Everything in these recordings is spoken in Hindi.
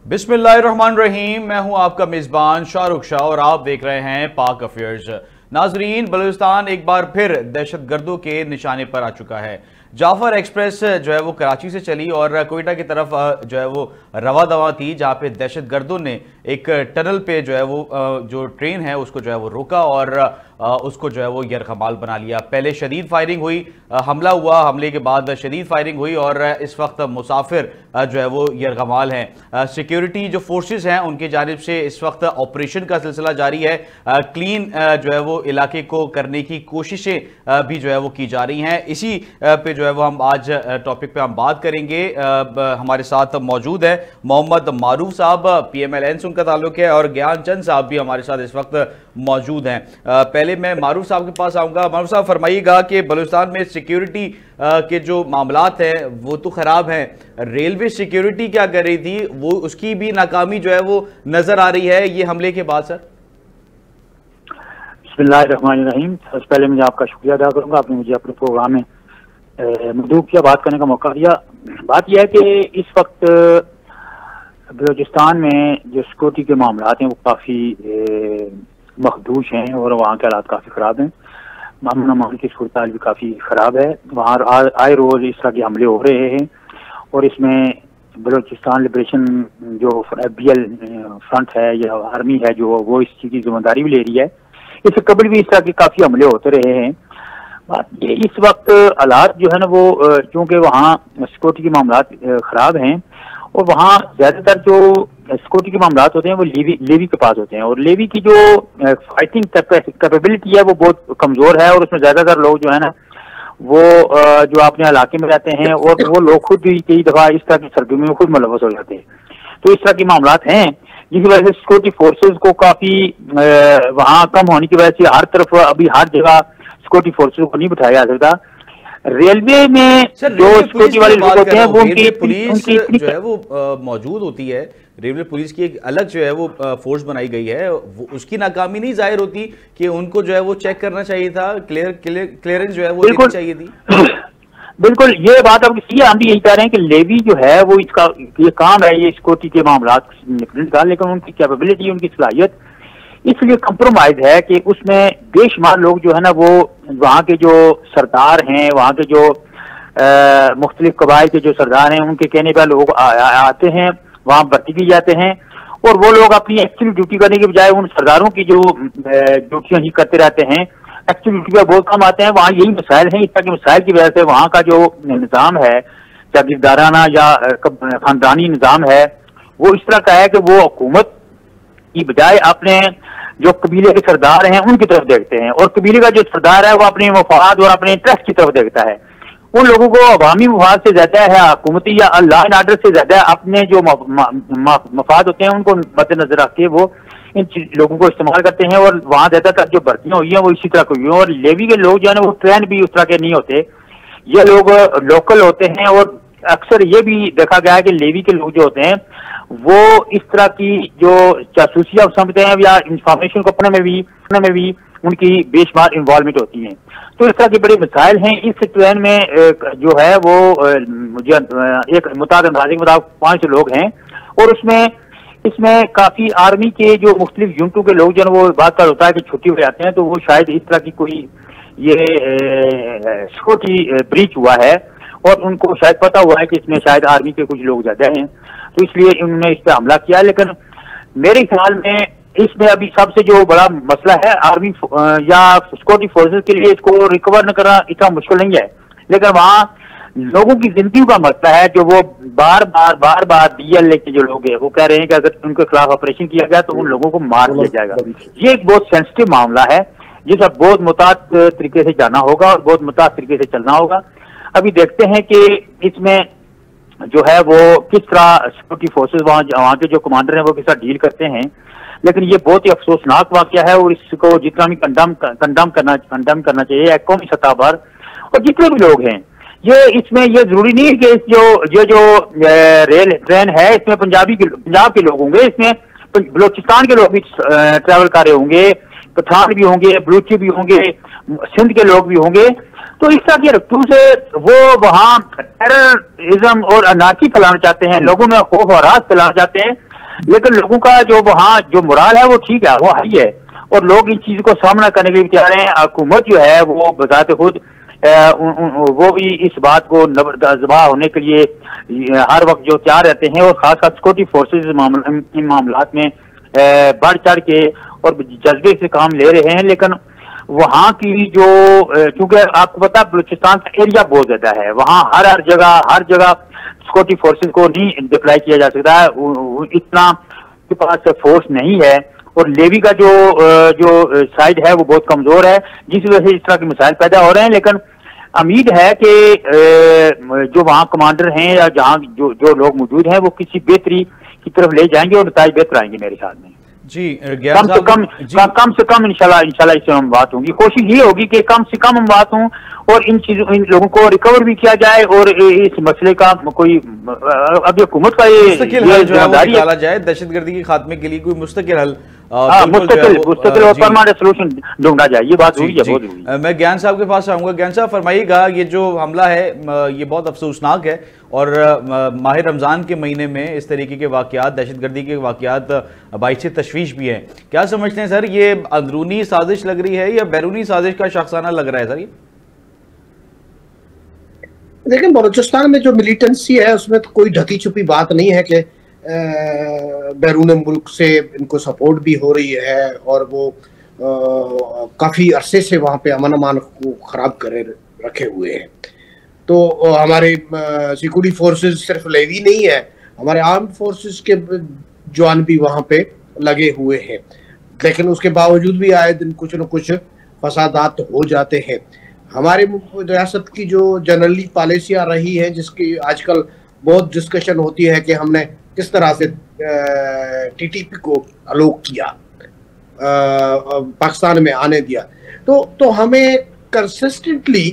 बिस्मिल्लाहिर्रहमानिर्रहीम। मैं हूं आपका मेजबान शाहरुख शाह और आप देख रहे हैं पाक अफेयर्स। नाजरीन, बलूचिस्तान एक बार फिर दहशतगर्दों के निशाने पर आ चुका है। जाफर एक्सप्रेस जो है वो कराची से चली और कोयटा की तरफ जो है वो रवा दवा थी, जहां पे दहशतगर्दों ने एक टनल पे जो है वो जो ट्रेन है उसको जो है वो रोका और उसको जो है वो यरगमाल बना लिया। पहले शदीद फायरिंग हुई, हमला हुआ, हमले के बाद शदीद फायरिंग हुई और इस वक्त मुसाफिर जो है वो यरगमाल हैं। सिक्योरिटी जो फोर्सेस हैं उनकी जानिब से इस वक्त ऑपरेशन का सिलसिला जारी है। क्लीन जो है वो इलाके को करने की कोशिशें भी जो है वो की जा रही हैं। इसी पे जो है वो हम आज टॉपिक पे हम बात करेंगे। हमारे साथ मौजूद है मोहम्मद मारूफ साहब, PMLN से उनका ताल्लुक है, और ज्ञान चंद साहब भी हमारे साथ इस वक्त मौजूद हैं। पहले मैं मारूफ साहब के पास आऊंगा। मारूफ साहब, फरमाइएगा कि बलूचिस्तान में सिक्योरिटी के जो मामलात हैं वो तो खराब हैं, रेलवे सिक्योरिटी क्या कर रही थी वो उसकी भी नाकामी जो है वो नजर आ रही है ये हमले के बाद। सर, बिस्मिल्लाहिर्रहमानिर्रहीम। सबसे पहले मुझे आपका शुक्रिया अदा करूंगा, आपने मुझे अपने प्रोग्राम में मौजूद किया, बात करने का मौका दिया। बात यह है कि इस वक्त बलूचिस्तान में जो सिक्योरिटी के मामलात हैं वो काफ़ी मखदूश हैं और वहाँ के हालात काफ़ी ख़राब हैं। मामून की सूरत भी काफ़ी ख़राब है। वहाँ आए रोज़ इस तरह के हमले हो रहे हैं और इसमें बलूचिस्तान लिबरेशन जो FBL फ्रंट है या आर्मी है जो वो इस चीज़ की जिम्मेदारी भी ले रही है। इससे कबल भी इस तरह के काफ़ी हमले होते रहे हैं। बात ये इस वक्त हालात जो है ना वो चूँकि वहाँ सिक्योरिटी के मामलात ख़राब हैं और वहाँ ज़्यादातर जो सिक्योरिटी के मामलात होते हैं वो लेवी के पास होते हैं और लेवी की जो फाइटिंग कैपेबिलिटी है वो बहुत कमज़ोर है और उसमें ज़्यादातर लोग जो है ना वो जो अपने इलाके में रहते हैं और वो लोग खुद भी कई दफ़ा इस तरह की सरगर्मी में खुद मुलव्वस हो जाते हैं। तो इस तरह के मामलात हैं जिसकी वजह से सिक्योरिटी फोर्सेज को काफ़ी वहाँ कम होने की वजह से हर तरफ अभी हर जगह सिक्योरिटी फोर्सेज को नहीं बिठाया जा सकता। रेलवे में जो सिक्योरिटी वाले लोग होते हैं वो उनकी पुलिस जो है वो मौजूद होती है। रेलवे पुलिस की एक अलग जो है वो फोर्स बनाई गई है, वो उसकी नाकामी नहीं जाहिर होती कि उनको जो है वो चेक करना चाहिए था, क्लियरेंस जो है वो देनी चाहिए थी। बिल्कुल, ये बात अब इसलिए हम भी यही कह रहे हैं कि लेवी जो है वो इसका ये काम है ये सिक्योरिटी के मामलात निपटने का, लेकिन उनकी कैपेबिलिटी उनकी सलाहियत इसलिए कंप्रोमाइज है कि उसमें बेशुमार लोग जो है ना वो वहाँ के जो सरदार हैं, वहाँ के जो मुख्तलिफ कबाइल के जो सरदार हैं उनके कहने पर लोग आते हैं, वहाँ भर्ती की जाते हैं और वो लोग अपनी एक्चुअल ड्यूटी करने के बजाय उन सरदारों की जो ड्यूटियाँ ही करते रहते हैं, एक्चुअल ड्यूटी पर बहुत कम आते हैं। वहाँ यही मसाइल हैं। इस तरह के मसाइल की वजह से वहाँ का जो निज़ाम है, जागीरदाराना या खानदानी निज़ाम है, वो इस तरह का है कि वो हुकूमत की बजाय अपने जो कबीले के सरदार हैं उनकी तरफ देखते हैं और कबीले का जो सरदार है वो अपने मफाद और अपने इंटरेस्ट की तरफ देखता है। उन लोगों को अवामी मफाद से ज्यादा है, हुकूमती या लॉ एंड ऑर्डर से ज्यादा अपने जो मफाद होते हैं उनको मद्देनजर रख के वो इन लोगों को इस्तेमाल करते हैं और वहाँ ज्यादातर जो भर्तियां हुई हैं वो इसी तरह की हुई हैं। और लेवी के लोग जो है ना वो ट्रेन भी उस तरह के नहीं होते, ये लोग लोकल होते हैं और अक्सर ये भी देखा गया है कि लेवी के लोग जो होते हैं वो इस तरह की जो जासूसियां समझते हैं या इंफॉर्मेशन को अपने में भी उनकी बेशुमार इन्वॉल्वमेंट होती है। तो इस तरह के बड़े मसाइल हैं। इस ट्रेन में जो है वो मुझे एक अंदाजे के मुताबिक 5 लोग हैं और इसमें काफी आर्मी के जो मुख्तलिफ यूनिटों के लोग जो है वो बात होता है कि छुट्टी हो जाते हैं, तो वो शायद इस तरह की कोई ये सिक्योरिटी ब्रीच हुआ है और उनको शायद पता हुआ है कि इसमें शायद आर्मी के कुछ लोग ज्यादा हैं, तो इसलिए उन्होंने इस पर हमला किया। लेकिन मेरे ख्याल में इसमें अभी सबसे जो बड़ा मसला है आर्मी या सिक्योरिटी फोर्सेस के लिए इसको रिकवर न करना इतना मुश्किल नहीं है, लेकिन वहाँ लोगों की जिंदगी का मसला है जो वो बार बार BL के जो लोग हैं वो कह रहे हैं कि अगर उनके खिलाफ ऑपरेशन किया गया तो उन लोगों को मार दिया जाएगा। ये एक बहुत सेंसिटिव मामला है जिसका बहुत मुताद तरीके से जाना होगा और बहुत मुताद तरीके से चलना होगा। अभी देखते हैं कि इसमें जो है वो किस तरह सिक्योरिटी फोर्सेस वहाँ के जो कमांडर हैं वो किस तरह डील करते हैं, लेकिन ये बहुत ही अफसोसनाक वाकया है और इसको जितना भी कंडम करना चाहिए कौमी सतह पर। और जितने भी लोग हैं इसमें ये जरूरी नहीं है कि जो रेल ट्रेन है इसमें पंजाब के लोग होंगे, इसमें बलोचिस्तान के लोग भी ट्रैवल कर रहे होंगे, पठान भी होंगे, बलूची भी होंगे, सिंध के लोग भी होंगे। तो इस तरह की रफ्तू से वो वहाँ टेररिज्म और अनार्की फैलाना चाहते हैं, लोगों में खौफ और राहत फैलाना चाहते हैं। लेकिन लोगों का जो वहाँ जो मोराल है वो ठीक है, वो हाई है, और लोग इन चीज को सामना करने के लिए तैयार हैं। हुकूमत जो है वो बजाते खुद वो भी इस बात को जबा होने के लिए हर वक्त जो तैयार रहते हैं, और खासकर सिक्योरिटी फोर्सेज इन मामलात में बढ़ चढ़ के और जज्बे से काम ले रहे हैं। लेकिन वहाँ की जो क्योंकि आपको पता है बलूचिस्तान का एरिया बहुत ज्यादा है, वहाँ हर जगह सिक्योरिटी फोर्सेज को नहीं डिप्लॉय किया जा सकता है, इतना के पास फोर्स नहीं है, और लेवी का जो साइड है वो बहुत कमजोर है, जिस वजह से इस तरह के मिसाइल पैदा हो रहे हैं। लेकिन उम्मीद है कि जो वहाँ कमांडर हैं या जहाँ जो लोग मौजूद हैं वो किसी बेहतरी की तरफ ले जाएंगे और नतीजे बेहतर आएंगे मेरे ख्याल में। जी, कम से कम इंशाल्लाह इससे हम बात होंगी। कोशिश ये होगी कि कम से कम हम बात हों और इन लोगों को रिकवर भी किया जाए, और इस मसले का कोई अब हुकूमत का ये जिम्मेदारी निकाला जाए, दहशतगर्दी के खात्मे के लिए कोई मुस्तकिल हल मुस्तकिल और परमानेंट सोल्यूशन ढूंढा जाए, ये बात जरूरी है, बहुत जरूरी है। मैं ज्ञान साहब के पास आऊंगा। ज्ञान साहब फरमाइएगा, ये जो हमला है ये बहुत अफसोसनाक है, और माह रमजान के महीने में इस तरीके के वाकयात, दहशतगर्दी के वाकयात बाइस तशवीश भी हैं। क्या समझते हैं सर, ये अंदरूनी साजिश लग रही है या बैरूनी साजिश का शाखसाना लग रहा है सर? ये देखिए, बलूचिस्तान में जो मिलिटेंसी है उसमें तो कोई ढकी छुपी बात नहीं है कि बैरून मुल्क से इनको सपोर्ट भी हो रही है, और वो काफ़ी अरसे से वहाँ पे अमन अमान को ख़राब करे रखे हुए हैं। तो हमारे सिक्योरिटी फोर्सेस सिर्फ लेवी नहीं है, हमारे आर्म फोर्सेस के जवान भी वहाँ पे लगे हुए हैं, लेकिन उसके बावजूद भी आए दिन कुछ न कुछ फसादात हो जाते हैं। हमारे रियासत की जो जनरली पॉलिसियाँ रही हैं, जिसकी आजकल बहुत डिस्कशन होती है कि हमने किस तरह से टीटीपी को अलोक किया, पाकिस्तान में आने दिया, तो हमें कंसिस्टेंटली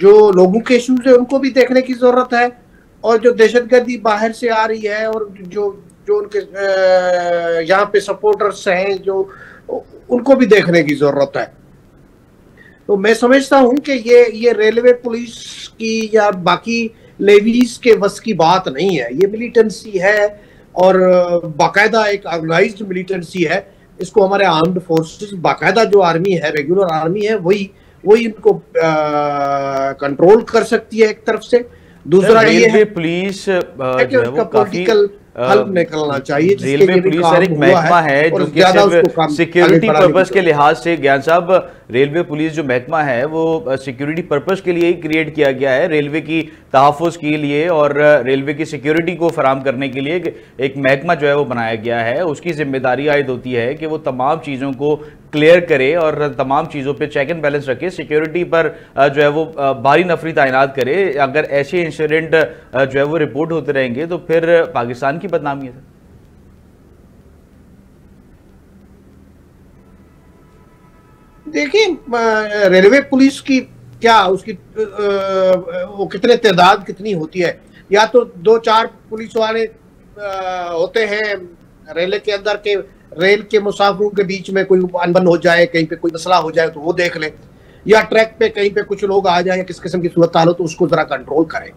जो लोगों के इश्यूज है उनको भी देखने की जरूरत है, और जो दहशतगर्दी बाहर से आ रही है और जो उनके यहाँ पे सपोर्टर्स हैं जो उनको भी देखने की जरूरत है। तो मैं समझता हूँ कि ये रेलवे पुलिस की या बाकी लेवीज के बस की बात नहीं है, ये मिलिटेंसी है और बाकायदा एक ऑर्गेनाइज्ड मिलिटेंसी है। इसको हमारे आर्म्ड फोर्सेस, बाकायदा जो आर्मी है, रेगुलर आर्मी है, वही इनको कंट्रोल कर सकती है एक तरफ से। दूसरा ये है पुलिस पॉलिटिकल हल निकलना चाहिए। रेलवे पुलिस सर एक महकमा है जो कि सिक्योरिटी पर्पस के लिहाज से, ज्ञान साहब, रेलवे पुलिस जो महकमा है वो सिक्योरिटी पर्पस के लिए ही क्रिएट किया गया है, रेलवे की तहफ़्फ़ुज़ के लिए और रेलवे की सिक्योरिटी को फराहम करने के लिए एक महकमा जो है वो बनाया गया है। उसकी जिम्मेदारी आयद होती है कि वो तमाम चीज़ों को क्लियर करे और तमाम चीज़ों पे चेक एंड बैलेंस रखे, सिक्योरिटी पर जो है वो भारी नफरी तैनात करे। अगर ऐसे इंसिडेंट जो है वो रिपोर्ट होते रहेंगे तो फिर पाकिस्तान की बदनामी है। देखिए, रेलवे पुलिस की क्या उसकी वो कितने तादाद कितनी होती है, या तो 2-4 पुलिस वाले होते हैं रेल के अंदर के, रेल के मुसाफिरों के बीच में कोई अनबन हो जाए, कहीं पे कोई मसला हो जाए तो वो देख ले, या ट्रैक पे कहीं पे कुछ लोग आ जाए, किस किस्म की सूरत हाल हो तो उसको जरा कंट्रोल करें।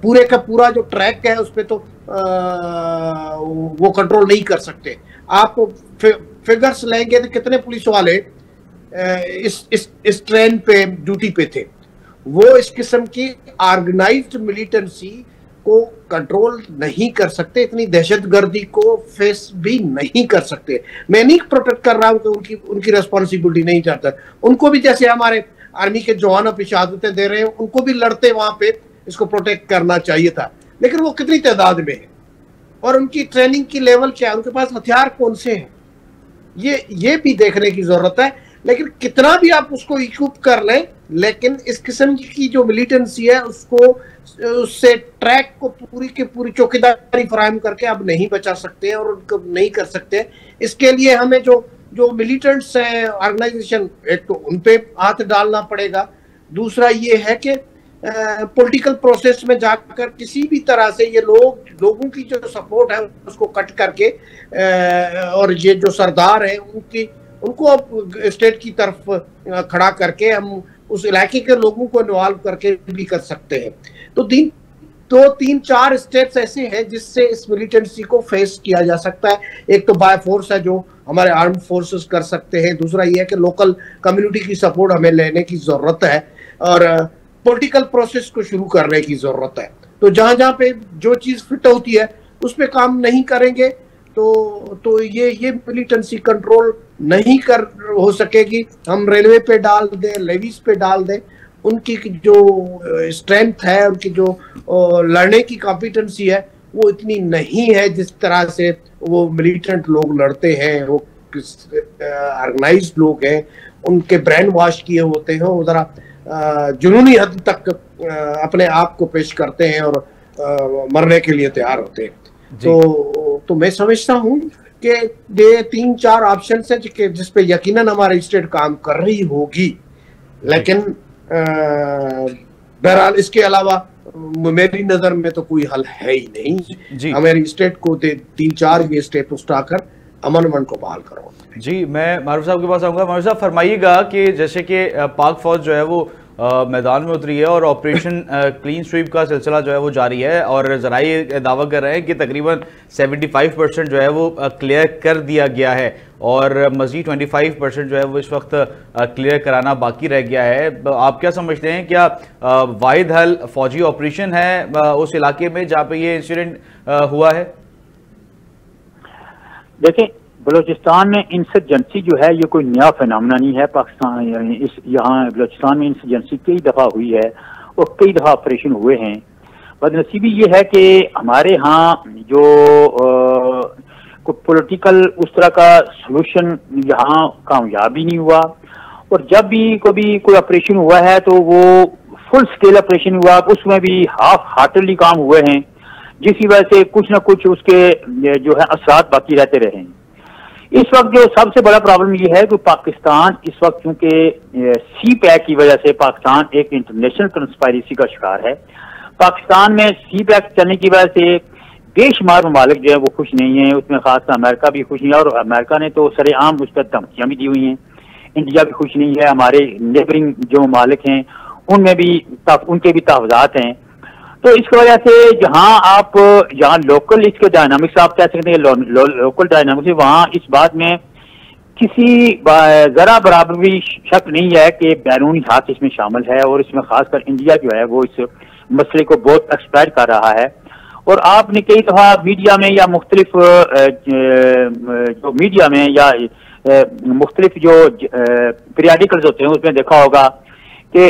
पूरे का पूरा जो ट्रैक है उस पर तो वो कंट्रोल नहीं कर सकते। आप फिगर्स लेंगे तो कितने पुलिस वाले इस ट्रेन पे ड्यूटी पे थे, वो इस किस्म की ऑर्गेनाइज्ड मिलिटेंसी को कंट्रोल नहीं कर सकते, इतनी दहशतगर्दी को फेस भी नहीं कर सकते। मैं नहीं प्रोटेक्ट कर रहा हूं कि उनकी रिस्पॉन्सिबिलिटी नहीं चाहता, उनको भी जैसे हमारे आर्मी के जवान अब शहादतें दे रहे हैं, उनको भी लड़ते वहां पे इसको प्रोटेक्ट करना चाहिए था, लेकिन वो कितनी तादाद में है और उनकी ट्रेनिंग की लेवल क्या है, उनके पास हथियार कौन से हैं, ये भी देखने की जरूरत है। लेकिन कितना भी आप उसको इक्विप कर लें, लेकिन इस किस्म की जो मिलिटेंसी है उससे ट्रैक को पूरी की पूरी चौकीदारी फराहम करके आप नहीं बचा सकते हैं और उनको नहीं कर सकते। इसके लिए हमें जो मिलिटेंट्स हैं ऑर्गेनाइजेशन, एक तो उन पे हाथ डालना पड़ेगा, दूसरा ये है कि पॉलिटिकल प्रोसेस में जाकर किसी भी तरह से ये लोगों की जो सपोर्ट है उसको कट करके और ये जो सरदार है उनको अब स्टेट की तरफ खड़ा करके हम उस इलाके के लोगों को इन्वॉल्व करके भी कर सकते हैं। तो दो तीन चार स्टेप्स ऐसे हैं जिससे इस मिलिटेंसी को फेस किया जा सकता है। एक तो बाय फोर्स है जो हमारे आर्म्ड फोर्सेस कर सकते हैं, दूसरा ये है कि लोकल कम्युनिटी की सपोर्ट हमें लेने की जरूरत है और पॉलिटिकल प्रोसेस को शुरू करने की जरूरत है। तो जहां जहां पे जो चीज फिट होती है उस पर काम नहीं करेंगे तो ये मिलिटेंसी कंट्रोल नहीं कर हो सकेगी। हम रेलवे पे डाल दें, लेवीज पे डाल दें, उनकी जो स्ट्रेंथ है, उनकी जो लड़ने की कॉम्पिटेंसी है वो इतनी नहीं है जिस तरह से वो मिलिटेंट लोग लड़ते हैं। वो ऑर्गेनाइज्ड लोग हैं, उनके ब्रेन वॉश किए होते हैं, वो जरा जुनूनी हद तक अपने आप को पेश करते हैं और मरने के लिए तैयार होते हैं। तो मैं समझता हूँ कि ये 3-4 ऑप्शन है जिसपे यकीनन हमारी स्टेट काम कर रही होगी, लेकिन बहरहाल इसके अलावा मेरी नजर में तो कोई हल है ही नहीं। हमारी स्टेट को 3-4 ये स्टेप उठाकर अमन को बहाल करो। जी, मैं मारूफ साहब के पास आऊंगा। मारूफ साहब, फरमाइएगा कि जैसे कि पाक फौज जो है वो मैदान में उतरी है और ऑपरेशन क्लीन स्वीप का सिलसिला जो है वो जारी है और ज़राए दावा कर रहे हैं कि तकरीबन 75% जो है वो क्लियर कर दिया गया है और मज़ीद 25% जो है वो इस वक्त क्लियर कराना बाकी रह गया है। आप क्या समझते हैं, क्या वाहिद हल फौजी ऑपरेशन है उस इलाके में जहाँ पे ये इंसिडेंट हुआ है? देखिए, बलूचिस्तान में इंसर्जेंसी जो है ये कोई नया फिनोमेना नहीं है। पाकिस्तान यहाँ बलूचिस्तान में इंसर्जेंसी कई दफ़ा हुई है और कई दफ़ा ऑपरेशन हुए हैं। बदनसीबी ये है कि हमारे यहाँ जो पॉलिटिकल उस तरह का सलूशन यहाँ कामयाब ही नहीं हुआ और जब भी कभी कोई ऑपरेशन हुआ है तो वो फुल स्केल ऑपरेशन हुआ, उसमें भी हाफ हार्टेडली काम हुए हैं, जिसकी वजह से कुछ ना कुछ उसके जो है असरात बाकी रहते रहे हैं। इस वक्त जो सबसे बड़ा प्रॉब्लम ये है कि पाकिस्तान इस वक्त चूंकि सी पैक की वजह से पाकिस्तान एक इंटरनेशनल कंस्पायरेसी का शिकार है। पाकिस्तान में सी पैक चलने की वजह से बेशुमार ममालिक जो है वो खुश नहीं है, उसमें खासकर अमेरिका भी खुश नहीं है और अमेरिका ने तो सरेआम उस पर धमकियां भी दी हुई हैं। इंडिया भी खुश नहीं है, हमारे नेबरिंग जो ममालिक हैं उनमें भी उनके भी तहफ़्ज़ात हैं। तो इस वजह से जहाँ लोकल इसके डायनामिक्स आप कह सकते हैं लोकल डायनामिक्स, वहाँ इस बात में किसी जरा बराबर भी शक नहीं है कि बैरूनी हाथ इसमें शामिल है और इसमें खासकर इंडिया जो है वो इस मसले को बहुत एक्सप्लॉइट कर रहा है। और आपने कई दफा मीडिया में या मुख्तलिफ जो मीडिया में या मुख्तलिफ जो पीरियडिकल्स होते हैं उसमें देखा होगा कि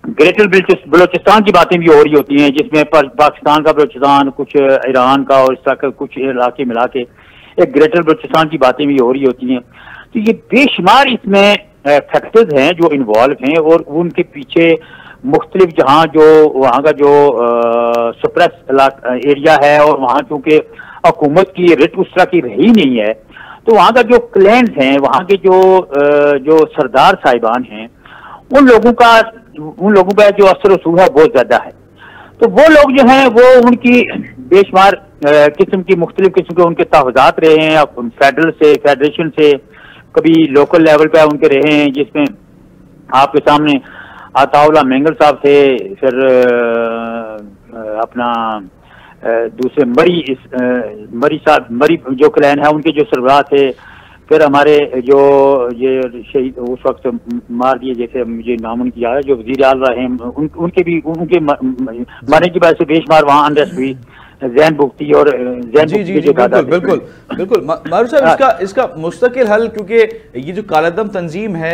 ग्रेटर बलूचिस्तान की बातें भी हो रही होती हैं, जिसमें पाकिस्तान का बलूचिस्तान, कुछ ईरान का और इस तरह के कुछ इलाके मिला के एक ग्रेटर बलूचिस्तान की बातें भी हो रही होती हैं। तो ये बेशुमार इसमें फैक्टर्स हैं जो इन्वॉल्व हैं और उनके पीछे मुख्तलिफ जहाँ जो वहाँ का जो सप्रेस एरिया है और वहाँ चूँकि हुकूमत की रिट उस तरह की रही नहीं है, तो वहाँ का जो क्लैंस हैं, वहाँ के जो सरदार साहिबान हैं, उन लोगों का जो असर रसूल है बहुत ज्यादा है। तो वो लोग जो हैं वो उनकी बेशुमार किस्म की मुख्तलिफ किस्म के उनके तहफ़्ज़ात रहे हैं, फेडरेशन से कभी लोकल लेवल पे उनके रहे हैं, जिसमें आपके सामने अताउल्लाह मेंगल साहब थे, फिर अपना दूसरे मरी जो क्लैन है उनके जो सरबराह थे, फिर हमारे जो ये शहीद उस वक्त मार दिए, जैसे मुझे नाम उनकी याद है, जो वज़ीर आला रहे उनके मारने की वजह से बेशुमार वहाँ अनरेस्ट हुई, जैन बुख्ती और बिल्कुल मारूफ साहब, इसका मुस्तकिल हल, क्योंकि ये जो कालादम तंजीम है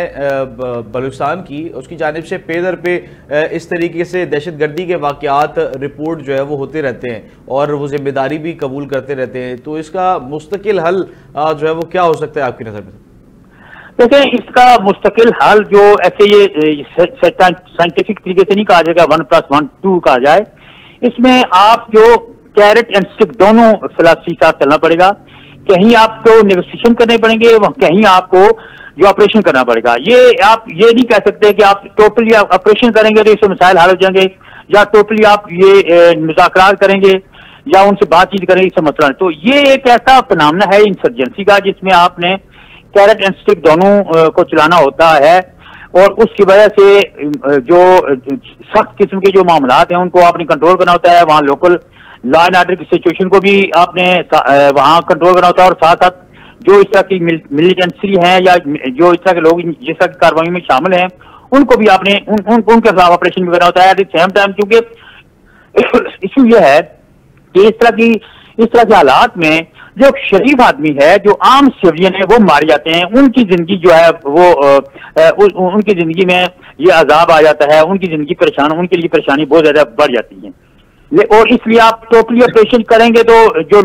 बलूचिस्तान की, उसकी जानिब से पे दर पे इस तरीके से दहशतगर्दी के वाक़यात रिपोर्ट जो है वो होते रहते हैं और वो जिम्मेदारी भी कबूल करते रहते हैं, तो इसका मुस्तकिल हल जो है वो क्या हो सकता है आपकी नज़र में? देखिए, इसका मुस्तकिल हल जो ऐसे ये साइंटिफिक तरीके से नहीं कहा जाएगा 1+1 2 कहा जाए, इसमें आप जो कैरेट एंड स्टिक दोनों फिलॉसफी के साथ चलना पड़ेगा। कहीं आपको नेगोशिएशन करने पड़ेंगे, कहीं आपको जो ऑपरेशन करना पड़ेगा। आप ये नहीं कह सकते कि आप टोटली ऑपरेशन करेंगे तो इससे मसाइल हल हो जाएंगे, या टोटली आप ये मुज़ाकरात करेंगे या उनसे बातचीत करेंगे, इससे मसला नहीं। तो ये एक ऐसा फिनोमेना है इंसर्जेंसी का जिसमें आपने कैरेट एंड स्टिक दोनों को चलाना होता है। और उसकी वजह से जो सख्त किस्म के जो मामलात हैं उनको आपने कंट्रोल करना होता है। वहाँ लोकल लॉ एंड ऑर्डर की सिचुएशन को भी आपने वहाँ कंट्रोल करना होता है, और साथ साथ जो इस तरह की मिलिटेंसी है या जो इस तरह के लोग जिस तरह की कार्रवाई में शामिल हैं उनको भी आपने उनके खिलाफ ऑपरेशन भी करना होता है एट द सेम टाइम। क्योंकि इशू यह है कि इस तरह के हालात में जो शरीफ आदमी है, जो आम सिविलियन है, वो मारे जाते हैं, उनकी जिंदगी जो है वो उनकी जिंदगी में ये अजाब आ जाता है, उनकी जिंदगी उनके लिए परेशानी बहुत ज्यादा बढ़ जाती है। और इसलिए आप टोटली ऑपरेशन करेंगे तो जो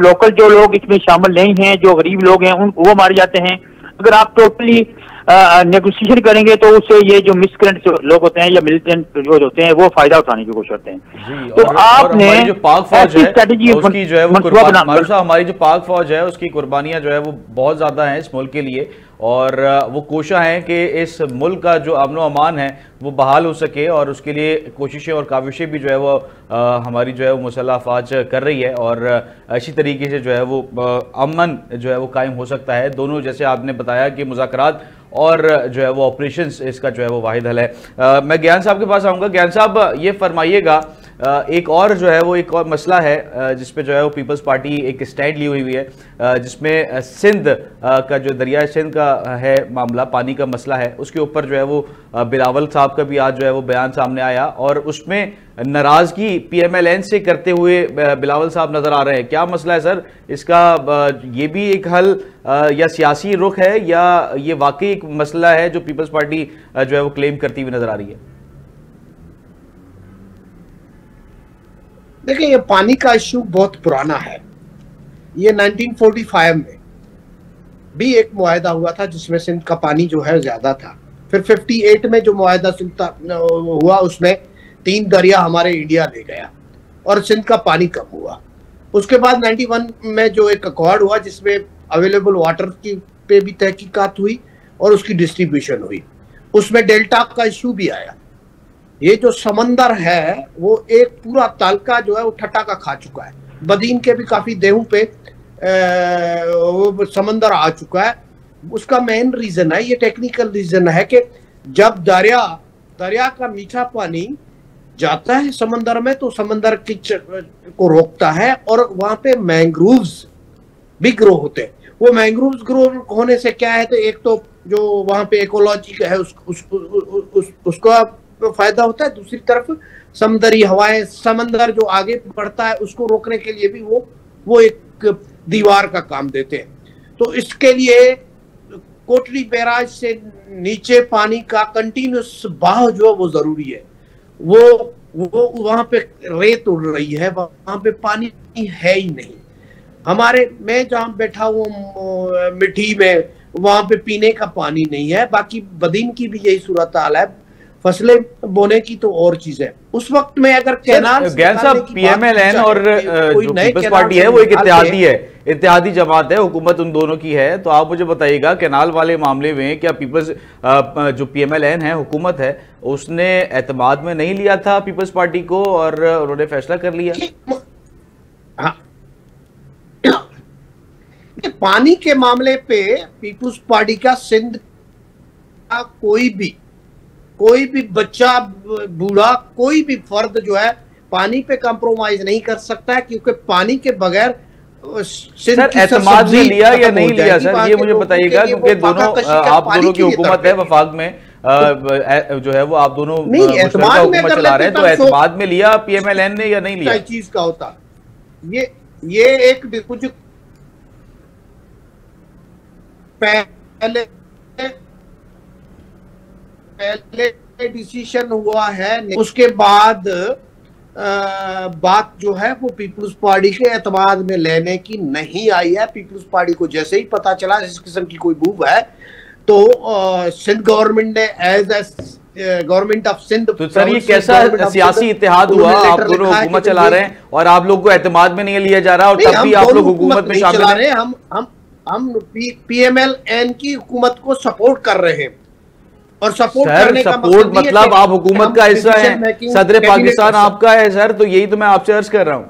लोग इसमें शामिल नहीं हैं, जो गरीब लोग हैं, वो मारे जाते हैं। अगर आप टोटली नेगोशिएशन करेंगे तो उससे ये जो मिसक्रेंट लोग होते हैं या मिलिटेंट जो होते हैं वो फायदा उठाने की कोशिश करते हैं। तो आपने जो पाक फौज है उसकी जो है वो हमारी जो पाक फौज है उसकी कुर्बानियां जो है वो बहुत ज्यादा हैं इस मुल्क के लिए, और वो कोशिश है कि इस मुल्क का जो अमन व अमान है वो बहाल हो सके, और उसके लिए कोशिशें और काविशें भी जो है वो हमारी जो है वो मुसल्लह अफवाज कर रही है, और इसी तरीके से जो है वो अमन जो है वो कायम हो सकता है। दोनों, जैसे आपने बताया कि मुज़ाकरात और जो है वो ऑपरेशंस इसका जो है वो वाहिद हल है। मैं ज्ञान साहब के पास आऊँगा। ज्ञान साहब, ये फरमाइएगा, एक और जो है वो एक और मसला है जिसपे जो है वो पीपल्स पार्टी एक स्टैंड ली हुई है, जिसमें सिंध का जो दरिया सिंध का है मामला, पानी का मसला है, उसके ऊपर जो है वो बिलावल साहब का भी आज जो है वो बयान सामने आया, और उसमें नाराजगी पीएमएलएन से करते हुए बिलावल साहब नजर आ रहे हैं। क्या मसला है सर इसका? ये भी एक हल या सियासी रुख है, या ये वाकई एक मसला है जो पीपल्स पार्टी जो है वो क्लेम करती हुई नजर आ रही है? देखिए, ये पानी का इश्यू बहुत पुराना है। ये 1945 में भी एक मुआहदा हुआ था जिसमें सिंध का पानी जो है ज्यादा था। फिर 58 में जो मुआहदा हुआ उसमें 3 दरिया हमारे इंडिया ले गया और सिंध का पानी कम हुआ। उसके बाद 91 में जो एक अकॉर्ड हुआ जिसमें अवेलेबल वाटर की पे भी तहकीकात हुई और उसकी डिस्ट्रीब्यूशन हुई, उसमें डेल्टा का इश्यू भी आया। ये जो समंदर है वो एक पूरा तालका जो है वो ठटाका खा चुका है। बदीन के भी काफी देहों पे वो समंदर आ चुका है। उसका मेन रीजन है, ये टेक्निकल रीजन है कि जब दरिया का मीठा पानी जाता है समंदर में तो समंदर की को रोकता है और वहां पे मैंग्रोव्स भी ग्रो होते हैं। वो मैंग्रोव्स ग्रो होने से क्या है, तो एक तो जो वहां पे इकोलॉजी का है उसका फायदा होता है, दूसरी तरफ समुद्री हवाएं, समंदर जो आगे बढ़ता है उसको रोकने के लिए भी वो एक दीवार का काम देते हैं। तो इसके लिए कोटली बैराज से नीचे पानी का कंटिन्यूस बहाव जो है वो जरूरी है। वो वहां पे रेत उड़ रही है, वहां पे पानी है ही नहीं। मैं जहां बैठा हूँ मिट्टी में, वहां पे पीने का पानी नहीं है। बाकी बदीन की भी यही सूरत हाल है, फसलें बोने की तो और चीज है। उस वक्त में अगर कैनाल ज्ञान साहब, पीएमएलएन और जो पीपल्स पार्टी है वो एक इत्तेहादी जमात है, हुकूमत उन दोनों की है। तो आप मुझे बताइएगा, कैनाल वाले मामले में क्या पीपल्स जो पीएमएलएन है, हुकूमत है, उसने एतमाद में नहीं लिया था पीपल्स पार्टी को और उन्होंने फैसला कर लिया? हाँ, पानी के मामले पे पीपल्स पार्टी का सिंध का कोई भी बच्चा, बूढ़ा, कोई भी फर्द जो है पानी पे कंप्रोमाइज नहीं कर सकता है, क्योंकि पानी के बगैर सर एतमाद में लिया या नहीं लिया सर, ये मुझे बताइएगा, क्योंकि दोनों आप दोनों की हुकूमत है वफाक में, जो है वो आप दोनों हुकूमत चला रहे हैं, तो एतमाद में लिया पीएमएलएन ने या नहीं लिया? चीज का होता ये एक कुछ पहले डिसीजन हुआ है, उसके बाद बात जो है वो पीपल्स पार्टी के एतमाद में लेने की नहीं आई है। पीपल्स पार्टी को जैसे ही पता चला इस किस्म की कोई मूव है तो सिंध गवर्नमेंट ने एज गवर्नमेंट ऑफ सिंध, तो सर ये कैसा सियासी इत्तेहाद हुआ? आप दोनों हुकूमत चला रहे हैं और आप लोग को एतमाद में नहीं लिया जा रहा, और तब भी आप लोग हुकूमत में शामिल हैं। हम पीएमएलएन की हुकूमत को सपोर्ट कर रहे हैं, और सपोर्ट करने का मतलब आप हुकूमत का हिस्सा है, सदर पाकिस्तान आपका है सर, तो यही तो मैं आपसे अर्ज कर रहा हूं।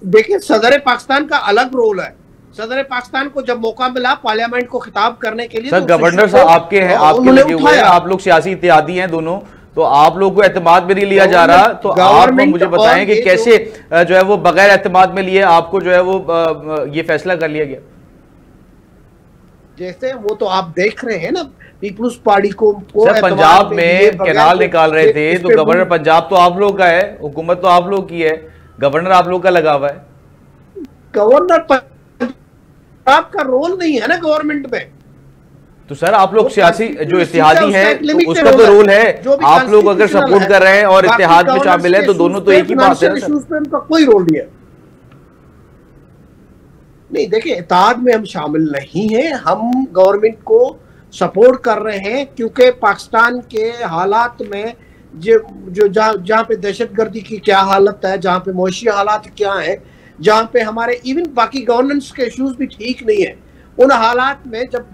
देखिए, सदर पाकिस्तान का अलग रोल है। सदर पाकिस्तान को जब मौका मिला पार्लियामेंट को खिताब करने के लिए, सर गवर्नर साहब आपके हैं, आपके लगे हुए हैं, आप लोग सियासी इत्तेहादी हैं दोनों, तो आप लोग को एतमाद में नहीं लिया जा रहा, तो आप मुझे बताएं कि कैसे जो है वो बगैर एतमाद में लिए आपको जो है वो ये फैसला कर लिया गया। जैसे वो तो आप देख रहे हैं ना, पीपुल्स पार्टी को सर पंजाब में कैनाल निकाल रहे थे, तो गवर्नर पंजाब तो आप लोग का है, हुकूमत तो आप लोग की है, गवर्नर आप लोग का लगा हुआ है। गवर्नर पंजाब का रोल नहीं है ना गवर्नमेंट में, तो सर आप लोग सियासी जो इत्तेहादी है तो उसका तो रोल है, आप लोग अगर सपोर्ट कर रहे हैं और इत्तेहाद में शामिल है तो दोनों तो एक ही बात है। उनका कोई रोल नहीं है। नहीं देखिए, इत्तेहाद में हम शामिल नहीं हैं, हम गवर्नमेंट को सपोर्ट कर रहे हैं क्योंकि पाकिस्तान के हालात में जो जहाँ पे दहशतगर्दी की क्या हालत है, जहाँ पे मौशी हालात क्या है, जहाँ पे हमारे इवन बाकी गवर्नेंस के इश्यूज भी ठीक नहीं है, उन हालात में जब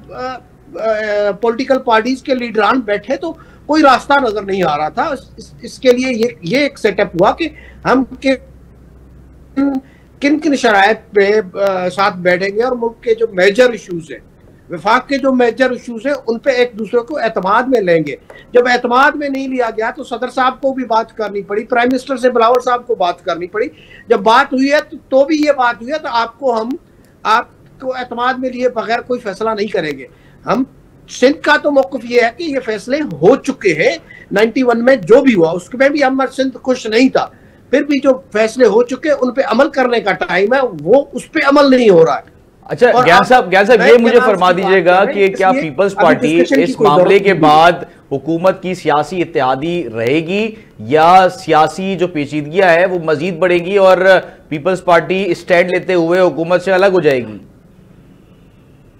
पॉलिटिकल पार्टीज के लीडरान बैठे तो कोई रास्ता नजर नहीं आ रहा था। इसके लिए ये एक सेटअप हुआ कि हम किन किन शराइत पे साथ बैठेंगे और मुल्क के जो मेजर इश्यूज हैं, विफाक के जो मेजर इश्यूज हैं, उन पे एक दूसरे को एतमाद में लेंगे। जब एतमाद में नहीं लिया गया तो सदर साहब को भी बात करनी पड़ी, प्राइम मिनिस्टर से बिलावल साहब को बात करनी पड़ी। जब बात हुई है तो भी ये बात हुई है तो आपको एतमाद में लिए बगैर कोई फैसला नहीं करेंगे। हम सिंध का तो मौक़िफ़ ये है कि ये फैसले हो चुके हैं, 91 में जो भी हुआ उसमें भी हम सिंध खुश नहीं था, फिर भी जो फैसले हो चुके उन पे अमल करने का टाइम है, वो उस पे अमल नहीं हो रहा है। अच्छा ज्ञान साहब ये मुझे फरमा दीजिएगा कि क्या पीपल्स पार्टी इस मामले के बाद हुकूमत की सियासी इत्तेहादी रहेगी या सियासी जो पेचीदगियां है वो मजीद बढ़ेगी और पीपल्स पार्टी स्टैंड लेते हुए हुकूमत से अलग हो जाएगी?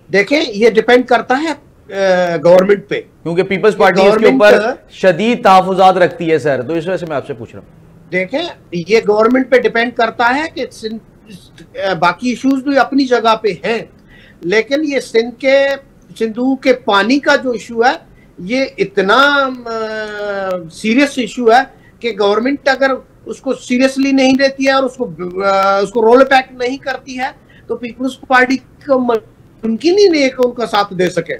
देखें, ये डिपेंड करता है गवर्नमेंट पे, क्योंकि पीपल्स पार्टी इसके ऊपर शदीद तहफ़्फ़ुज़ात रखती है सर, तो इस वजह से मैं आपसे पूछ रहा हूँ। देखें, ये गवर्नमेंट पे डिपेंड करता है कि बाकी इश्यूज भी अपनी जगह पे हैं, लेकिन ये सिंधु के पानी का जो इशू है ये इतना सीरियस इशू है कि गवर्नमेंट अगर उसको सीरियसली नहीं लेती है और उसको रोल बैक नहीं करती है तो पीपल्स पार्टी को मुमकिन ही नहीं है कि उनका साथ दे सके।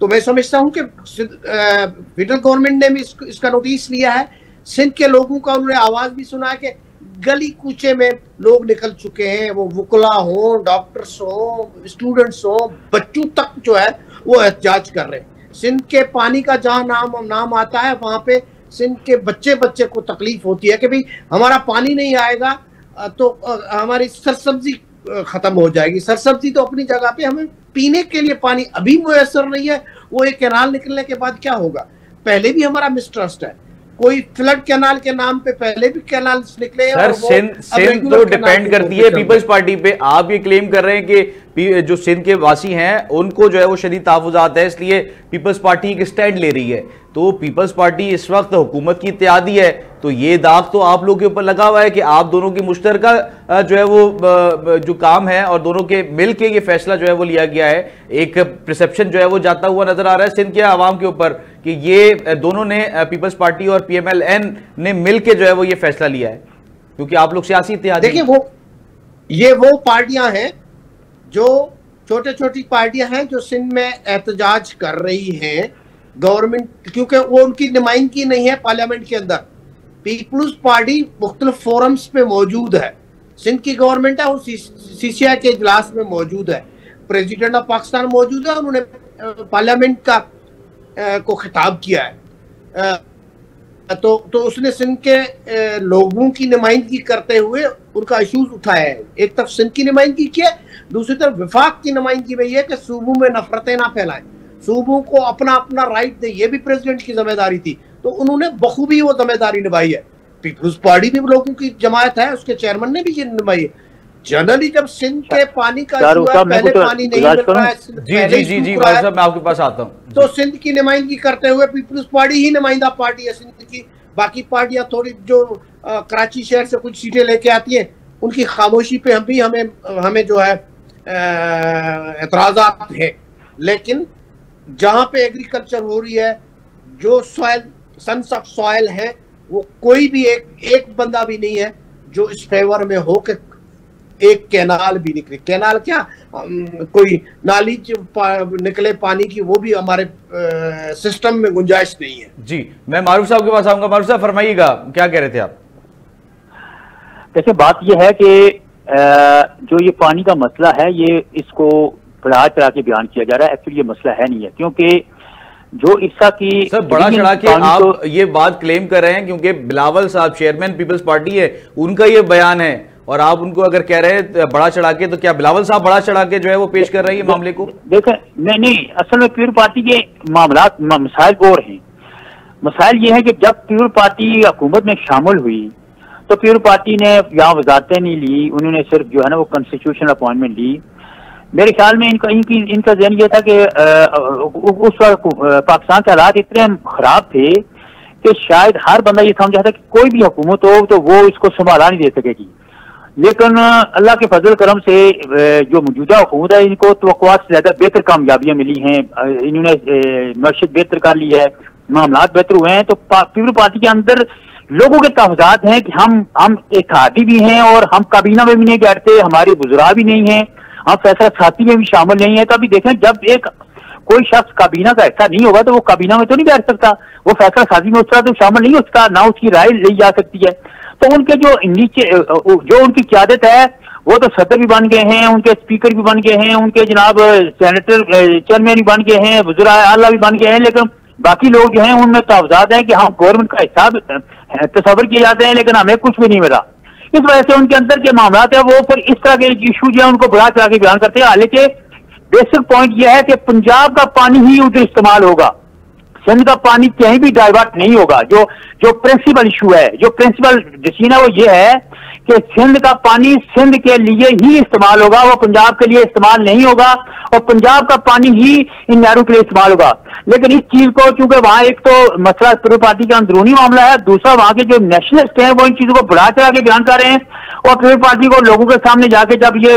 तो मैं समझता हूं कि फेडरल गवर्नमेंट ने भी इसका नोटिस लिया है, सिंध के लोगों का उन्होंने आवाज भी सुना है कि गली कूचे में लोग निकल चुके हैं, वो वुकला हो, डॉक्टर्स हो, स्टूडेंट्स हो, बच्चों तक जो है वो एहतजाज कर रहे हैं। सिंध के पानी का जहां नाम आता है वहां पे सिंध के बच्चे को तकलीफ होती है कि भाई हमारा पानी नहीं आएगा तो हमारी सरसब्जी खत्म हो जाएगी। सरसब्जी तो अपनी जगह पे, हमें पीने के लिए पानी अभी मुयसर नहीं है, वो एक कैनाल निकलने के बाद क्या होगा। पहले भी हमारा मिसट्रस्ट है, कोई फ्लड कैनाल के नाम पे पहले भी कैनाल निकले। सर सिंध तो डिपेंड करती है पीपल्स पार्टी पे। आप ये क्लेम कर रहे हैं कि जो सिंध के वासी हैं उनको जो है वो शदीद तहफ़्फ़ुज़ात है, इसलिए पीपल्स पार्टी एक स्टैंड ले रही है। तो पीपल्स पार्टी इस वक्त हुकूमत की इत्तेहादी है, तो ये दाग तो आप लोग के ऊपर लगा हुआ है कि आप दोनों की मुश्तरका जो है वो जो काम है और दोनों के मिल के ये फैसला जो है वो लिया गया है। एक परसेप्शन जो है वो जाता हुआ नजर आ रहा है सिंध के आवाम के ऊपर कि ये दोनों ने पीपल्स पार्टी और PMLN ने मिल के जो है वो ये फैसला लिया है, क्योंकि आप लोग सियासी इत्तेहादी। देखिए वो पार्टियां हैं जो छोटी पार्टियां हैं जो सिंध में एहतजाज कर रही हैं गवर्नमेंट, क्योंकि वो उनकी नुमाइंदगी नहीं है पार्लियामेंट के अंदर। पीपल्स पार्टी मुख्तलिफ फोरम्स पे मौजूद है, सिंध की गवर्नमेंट है वो CCI के इजलास में मौजूद है, प्रेसिडेंट ऑफ पाकिस्तान मौजूद है, उन्होंने पार्लियामेंट को खिताब किया है। तो उसने सिंध के लोगों की नुमाइंदगी करते हुए उनका इशूज उठाया है। एक तरफ सिंध की नुमाइंदगी की है, दूसरी तरफ विफाक की नुमाइंदगी में यह है कि सूबों में नफरतें ना फैलाएं, सूबों को अपना अपना राइट दे, ये भी प्रेसिडेंट की जिम्मेदारी थी, तो उन्होंने बखूबी वो जिम्मेदारी निभाई है। पीपल्स पार्टी भी लोगों की जमात है, उसके चेयरमैन ने भी ये निभाई है। जनरली जब सिंध के पानी का पहले पानी नहीं मिल रहा है, जी भाई साहब मैं आपके पास आता हूँ, तो सिंध की नुमाइंदगी करते हुए पीपल्स पार्टी ही नुमाइंदा पार्टी है सिंध की। बाकी पार्टियां थोड़ी जो कराची शहर से कुछ सीटें लेके आती हैं, उनकी खामोशी पे हमें जो है एतराजात है। लेकिन जहां पे एग्रीकल्चर हो रही है, जो सॉइल सन्स ऑफ सॉइल है, वो कोई भी एक बंदा भी नहीं है जो इस फेवर में हो कि एक कैनाल भी निकली, कैनाल क्या कोई नाली निकले पानी की, वो भी हमारे सिस्टम में गुंजाइश नहीं है। जी, मैं मारूफ साहब के पास आऊंगा। मारूफ साहब फरमाइएगा, क्या कह रहे थे आप? देखिए, बात यह है कि जो ये पानी का मसला है, ये इसको बढ़ा चढ़ा के बयान किया जा रहा है। एक्चुअली ये मसला है नहीं है, क्योंकि जो इर्सा की सर बढ़ा चढ़ा के आप ये बात क्लेम कर रहे हैं क्योंकि बिलावल साहब चेयरमैन पीपल्स पार्टी है, उनका ये बयान है, और आप उनको अगर कह रहे हैं बड़ा चढ़ा के, तो क्या बिलावल साहब बड़ा चढ़ा के जो है वो पेश कर रही है मामले को? देखें, नहीं, असल में पीपल्स पार्टी के मसाइल और हैं। मसाइल ये है कि जब पीपल्स पार्टी हुकूमत में शामिल हुई तो पीपल्स पार्टी ने यहाँ वजारतें नहीं ली, उन्होंने सिर्फ जो है ना वो कॉन्स्टिट्यूशनल अपॉइंटमेंट ली। मेरे ख्याल में इनका ज़हन ये था कि उस वक्त पाकिस्तान के हालात इतने खराब थे कि शायद हर बंदा ये समझा था कि कोई भी हुकूमत हो तो वो इसको संभाला नहीं दे सकेगी। लेकिन अल्लाह के फजल करम से जो मौजूदा हुकूमत है, इनको तवक्कुआत से ज्यादा बेहतर कामयाबियां मिली हैं। इन्होंने मईशत बेहतर कर ली है, मामलात बेहतर हुए हैं। तो पीपल्स पार्टी के अंदर लोगों के तहफ़्फ़ुज़ात हैं कि हम इत्तेहादी भी हैं और हम काबीना में भी नहीं बैठते, हमारे बुजुर्ग भी नहीं है, हम फैसला साथी में भी शामिल नहीं है। तो अभी देखें, जब एक कोई शख्स काबीना का हिस्सा नहीं होगा तो वो काबीना में तो नहीं बैठ सकता, वो फैसला साथी में उसका तो शामिल नहीं हो सकता, ना उसकी राय ली जा सकती है। तो उनके जो नीचे जो उनकी क़यादत है, वो तो सदर भी बन गए हैं, उनके स्पीकर भी बन गए हैं, उनके जनाब सेनेटर चेयरमैन भी बन गए हैं, वज़ीर आला भी बन गए हैं। लेकिन बाकी लोग जो हैं उनमें तहफ़्फ़ुज़ात हैं कि हम गवर्नमेंट का हिस्सा तस्वर किए जाते हैं, लेकिन हमें कुछ भी नहीं मिला। इस वजह से उनके अंदर के मामलात है वो फिर इस तरह के इशू जो है उनको बढ़ा चढ़ा के बयान करते हैं। हालांकि बेसिक पॉइंट यह है कि पंजाब का पानी ही उधर इस्तेमाल होगा, सिंध का पानी कहीं भी डाइवर्ट नहीं होगा। जो प्रिंसिपल इशू है, जो प्रिंसिपल डिसीजन है, वो ये है कि सिंध का पानी सिंध के लिए ही इस्तेमाल होगा, वो पंजाब के लिए इस्तेमाल नहीं होगा, और पंजाब का पानी ही इन नहरों के लिए इस्तेमाल होगा। लेकिन इस चीज को, चूंकि वहां एक तो मसला पीपल्स पार्टी का अंदरूनी मामला है, दूसरा वहां के जो नेशनलिस्ट हैं वो इन चीजों को बढ़ा चढ़ा के बयान कर रहे हैं, और पीपल्स पार्टी को लोगों के सामने जाके जब ये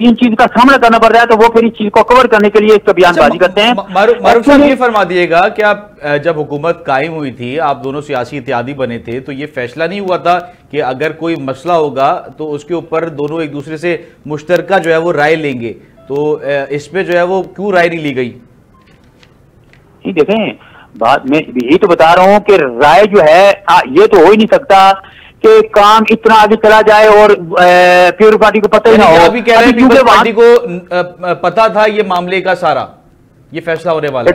इन चीज का सामना करना पड़ रहा है तो वो फिर इस चीज को कवर करने के लिए इसका बयानबाजी करते हैं। मारूफ साहब ये फरमा दिएगा कि आप जब हुकूमत कायम हुई थी, आप दोनों सियासी इत्तेहादी बने थे, तो ये फैसला नहीं हुआ था कि अगर कोई मसला होगा तो उसके ऊपर दोनों एक दूसरे से मुश्तरका जो है वो राय लेंगे, तो इस पे जो है वो क्यों राय नहीं ली गई? देखें, बात मैं यही तो बता रहा हूं कि राय जो है ये तो हो ही नहीं सकता कि काम इतना आगे चला जाए और पीपल्स पार्टी को पता ही ना हो। अभी कह रहे हैं पीपल्स पार्टी को पता था ये मामले का सारा, ये फैसला होने वाला।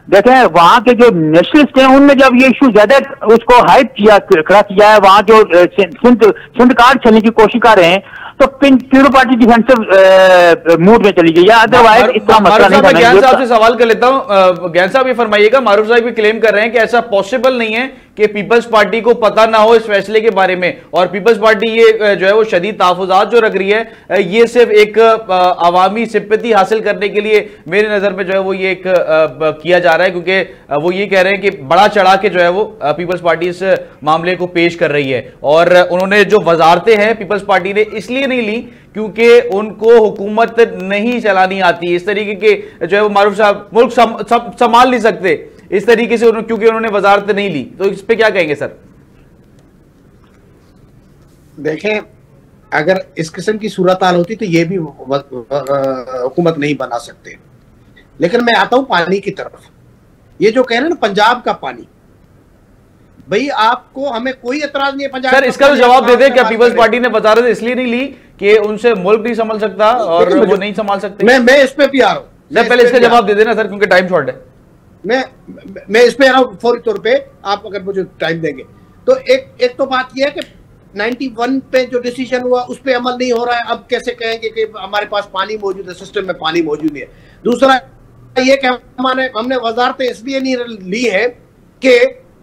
देखें वहां के जो नेशनलिस्ट हैं उनने जब ये इशू ज्यादा उसको हाइप किया, खड़ा किया है, वहां जो सिंध कार्ड चलने की कोशिश कर रहे हैं, तो पीपल्स पार्टी डिफेंसिव मूड में चली गई है। अदरवाइज इतना मसला नहीं था। ज्ञान साहब से सवाल कर लेता हूं। ज्ञान साहब ये फरमाइएगा, मारूफ साहब भी क्लेम कर रहे हैं कि ऐसा पॉसिबल नहीं है कि पीपल्स पार्टी को पता ना हो इस फैसले के बारे में, और पीपल्स पार्टी ये जो है वो शदीद तहफ़्फ़ुज़ात जो रख रही है, ये सिर्फ एक अवामी सिंपैथी हासिल करने के लिए मेरी नजर में जो है वो ये एक किया जा रहा है, क्योंकि वो ये कह रहे हैं कि बड़ा चढ़ा के जो है वो पीपल्स पार्टी इस मामले को पेश कर रही है। और उन्होंने जो वजारतें हैं पीपल्स पार्टी ने इसलिए नहीं ली क्योंकि उनको हुकूमत नहीं चलानी आती, इस तरीके के जो है वो मारूफ साहब मुल्क संभाल नहीं सकते इस तरीके से, क्योंकि उन्होंने वजारत नहीं ली। तो इस पे क्या कहेंगे सर? देखें, अगर इस किस्म की सूरत हाल होती तो ये भी हुकूमत नहीं बना सकते। लेकिन मैं आता हूं पानी की तरफ। ये जो कह रहे हैं ना पंजाब का पानी, भाई आपको हमें कोई एतराज नहीं है पंजाब सर, इसका तो जवाब दे दे। क्या पीपल्स पार्टी ने वजारत इसलिए नहीं ली कि उनसे मुल्क नहीं संभाल सकता और वो नहीं संभाल सकते? मैं इस पे भी आ रहा हूं। पहले इसका जवाब दे देना सर, क्योंकि टाइम शॉर्ट है। मैं इस पे आ रहा हूं फौरी तौर पे, आप अगर मुझे टाइम देंगे तो। एक तो बात यह है कि 91 पे जो डिसीजन हुआ उस पे अमल नहीं हो रहा है। अब कैसे कहेंगे कि हमारे पास पानी मौजूद है, सिस्टम में पानी मौजूद नहीं है। दूसरा ये कि हमने वजारतें इसलिए नहीं ली है कि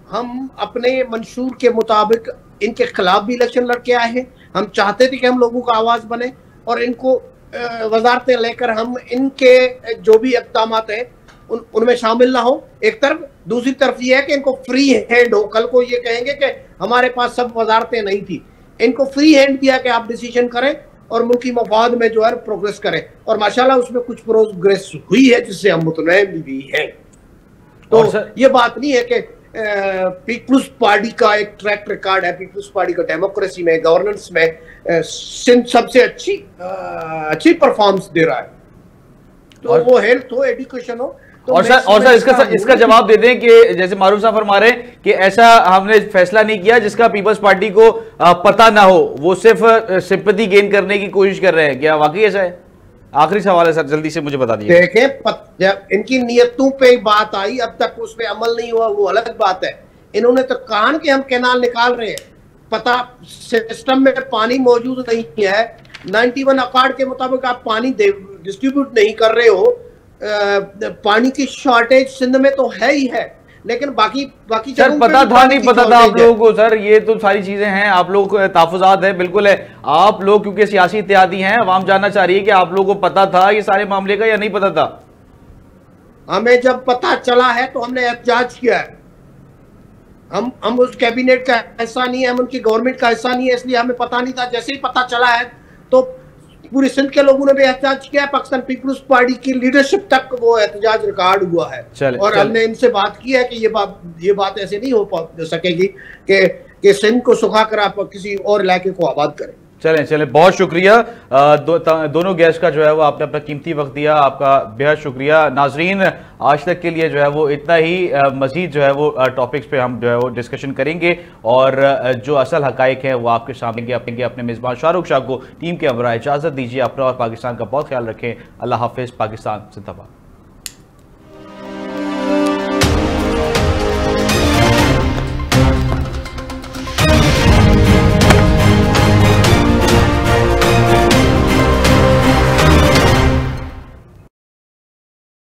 हम अपने मंशूर के मुताबिक इनके खिलाफ भी इलेक्शन लड़के आए हैं। हम चाहते थे कि हम लोगों का आवाज बने और इनको वजारतें लेकर हम इनके जो भी इक़दाम हैं उनमें शामिल ना हो, एक तरफ। दूसरी तरफ ये है कि इनको फ्री हैंड हो। कल को ये कहेंगे कि हमारे पास सब वजारतें नहीं थी, इनको फ्री हैंड दिया कि आप डिसीजन करें और मुल्की मफाद में जो है प्रोग्रेस करें। और माशाल्लाह उसमें कुछ प्रोग्रेस हुई है जिससे हम मुतमईन भी हैं। तो ये बात नहीं है कि पीपल्स पार्टी का एक ट्रैक रिकॉर्ड है, पीपल्स पार्टी का डेमोक्रेसी में, गवर्नेंस में सिंध सबसे अच्छी परफॉर्मेंस दे रहा है। तो वो हेल्थ हो, एजुकेशन हो। तो और सर इसका जवाब दे दें कि जैसे मारूफ साहब फरमा रहे हैं कि ऐसा हमने फैसला नहीं किया जिसका पीपल्स पार्टी को पता ना हो, वो सिर्फ सिंपैथी गेन करने की कोशिश कर रहे हैं, क्या वाकई ऐसा है? आखिरी सवाल है सर, जल्दी से मुझे बता दीजिए। देखें, जब इनकी नियतों पे बात आई, अब तक उस पे अमल नहीं हुआ, वो अलग बात है। इन्होंने तो कहा कि हम कैनाल निकाल रहे हैं, पता सिस्टम में पानी मौजूद नहीं है, 91 अकॉर्ड के मुताबिक आप पानी डिस्ट्रीब्यूट नहीं कर रहे हो, पानी की शॉर्टेज सिंध में तो है ही है, लेकिन बाकी सर पता था नहीं पता था आप लोगों को? सर ये तो सारी चीजें हैं, आप लोगों को तहफुजात है, बिल्कुल है। आप लोग क्योंकि सियासी इत्तेहादी हैं, आवाम जानना चाह रही है कि आप लोगों को पता था ये सारे मामले का या नहीं पता था? हमें जब पता चला है तो हमने एहतजाज किया है। हम उस कैबिनेट का हिस्सा नहीं है, हम उनकी गवर्नमेंट का हिस्सा नहीं है, इसलिए हमें पता नहीं था। जैसे ही पता चला है तो पूरे सिंध के लोगों ने भी एहतजाज किया है, पाकिस्तान पीपल्स पार्टी की लीडरशिप तक वो एहतजाज रिकॉर्ड हुआ है। और हमने इनसे बात की है कि ये बात ऐसे नहीं हो सकेगी कि सिंध को सुखा कर आप किसी और इलाके को आबाद करें। चलें, बहुत शुक्रिया दोनों गेस्ट का जो है वो आपने अपना कीमती वक्त दिया, आपका बेहद शुक्रिया। नाजरीन, आज तक के लिए जो है वो इतना ही। मजीद जो है वो टॉपिक्स पे हम जो है वो डिस्कशन करेंगे और जो असल हकाइक है वो आपके सामने अपने मेज़बान शाहरुख शाह को टीम के हमरा इजाज़त दीजिए। अपना और पाकिस्तान का बहुत ख्याल रखें। अल्लाह हाफिज़। पाकिस्तान जिंदाबाद।